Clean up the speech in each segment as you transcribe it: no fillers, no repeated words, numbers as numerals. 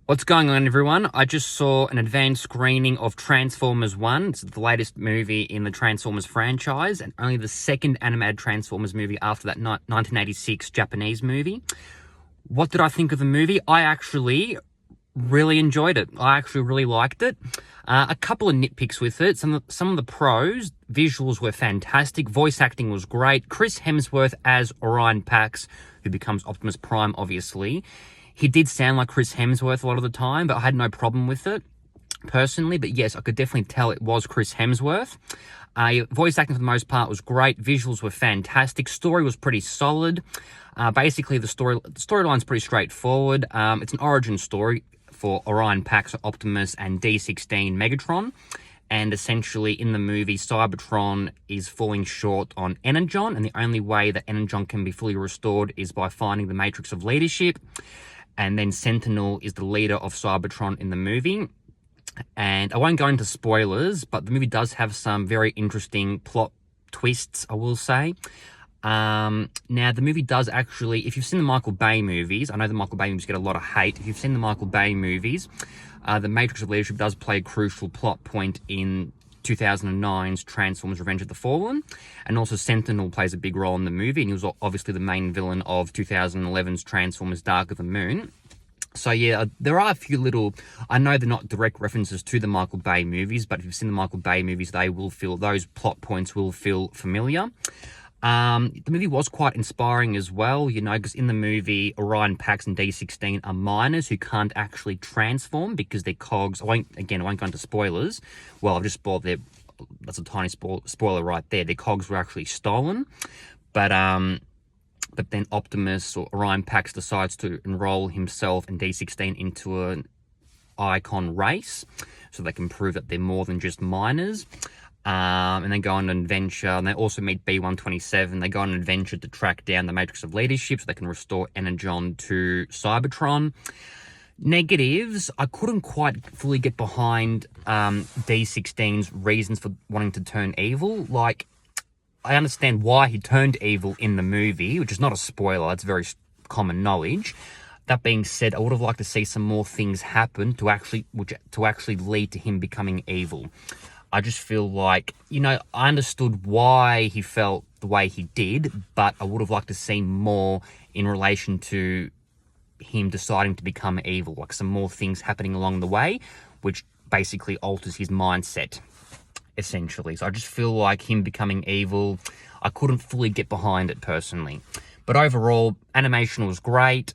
What's going on, everyone? I just saw an advanced screening of Transformers 1. It's the latest movie in the Transformers franchise and only the second animated Transformers movie after that 1986 Japanese movie. What did I think of the movie? I actually really enjoyed it. I actually really liked it. A couple of nitpicks with it. Some of the pros, visuals were fantastic. Voice acting was great. Chris Hemsworth as Orion Pax, who becomes Optimus Prime, obviously. He did sound like Chris Hemsworth a lot of the time, but I had no problem with it personally. But yes, I could definitely tell it was Chris Hemsworth. Voice acting for the most part was great. Visuals were fantastic. Story was pretty solid. Basically, the storyline's pretty straightforward. It's an origin story for Orion Pax, Optimus, and D16 Megatron. And essentially, in the movie, Cybertron is falling short on Energon, and the only way that Energon can be fully restored is by finding the Matrix of Leadership. And then Sentinel is the leader of Cybertron in the movie. And I won't go into spoilers, but the movie does have some very interesting plot twists, I will say. Now, the movie does actually, if you've seen the Michael Bay movies, I know the Michael Bay movies get a lot of hate. If you've seen the Michael Bay movies, the Matrix of Leadership does play a crucial plot point in 2009's Transformers Revenge of the Fallen, and also Sentinel plays a big role in the movie, and he was obviously the main villain of 2011's Transformers Dark of the Moon. So yeah, there are a few little, I know they're not direct references to the Michael Bay movies, but if you've seen the Michael Bay movies, those plot points will feel familiar. The movie was quite inspiring as well, you know, because in the movie, Orion Pax and D16 are miners who can't actually transform because their cogs, I won't go into spoilers. Well, I've just spoiled that's a tiny spoiler right there. Their cogs were actually stolen. But then Optimus or Orion Pax decides to enroll himself and D16 into an icon race so they can prove that they're more than just miners. And they go on an adventure, and they also meet B-127. They go on an adventure to track down the Matrix of Leadership so they can restore Energon to Cybertron. Negatives, I couldn't quite fully get behind D16's reasons for wanting to turn evil. Like, I understand why he turned evil in the movie, which is not a spoiler, it's very common knowledge. That being said, I would have liked to see some more things happen to actually lead to him becoming evil. I just feel like, you know, I understood why he felt the way he did, but I would have liked to see more in relation to him deciding to become evil, like some more things happening along the way, which basically alters his mindset, essentially. So I just feel like him becoming evil, I couldn't fully get behind it personally. But overall, animation was great.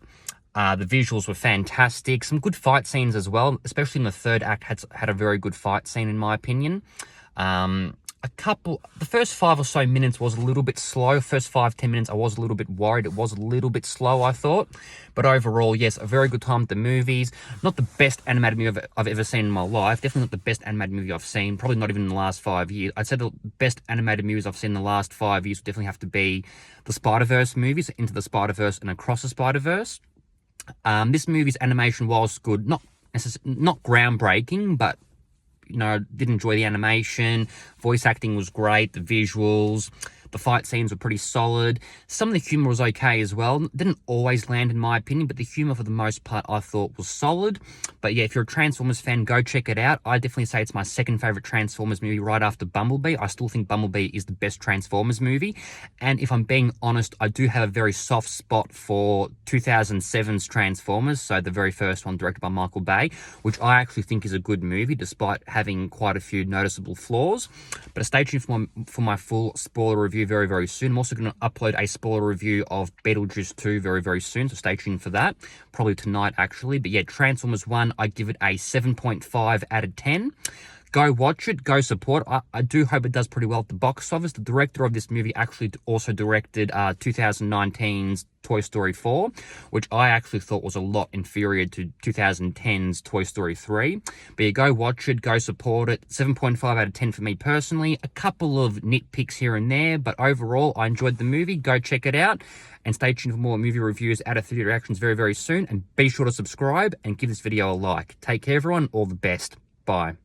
The visuals were fantastic. Some good fight scenes as well, especially in the third act had a very good fight scene in my opinion. The first 5 or so minutes was a little bit slow. First 5-10 minutes I was a little bit worried. It was a little bit slow, I thought. But overall, yes, a very good time at the movies. Not the best animated movie I've ever seen in my life. Definitely not the best animated movie I've seen. Probably not even in the last 5 years. I'd say the best animated movies I've seen in the last 5 years would definitely have to be the Spider-Verse movies, Into the Spider-Verse and Across the Spider-Verse. This movie's animation was good, not groundbreaking, but, you know, did enjoy the animation. Voice acting was great, the visuals, the fight scenes were pretty solid. Some of the humor was okay as well. Didn't always land in my opinion, but the humor for the most part I thought was solid. But yeah, if you're a Transformers fan, go check it out. I definitely say it's my second favorite Transformers movie right after Bumblebee. I still think Bumblebee is the best Transformers movie. And if I'm being honest, I do have a very soft spot for 2007's Transformers, so the very first one directed by Michael Bay, which I actually think is a good movie despite having quite a few noticeable flaws. But stay tuned for my full spoiler review very, very soon. I'm also going to upload a spoiler review of Beetlejuice 2 very, very soon, so stay tuned for that. Probably tonight, actually. But yeah, Transformers 1, I give it a 7.5 out of 10. Go watch it, go support. I do hope it does pretty well at the box office. The director of this movie actually also directed 2019's Toy Story 4, which I actually thought was a lot inferior to 2010's Toy Story 3. But yeah, go watch it, go support it. 7.5 out of 10 for me personally. A couple of nitpicks here and there, but overall, I enjoyed the movie. Go check it out. And stay tuned for more movie reviews out of theater reactions very, very soon. And be sure to subscribe and give this video a like. Take care, everyone. All the best. Bye.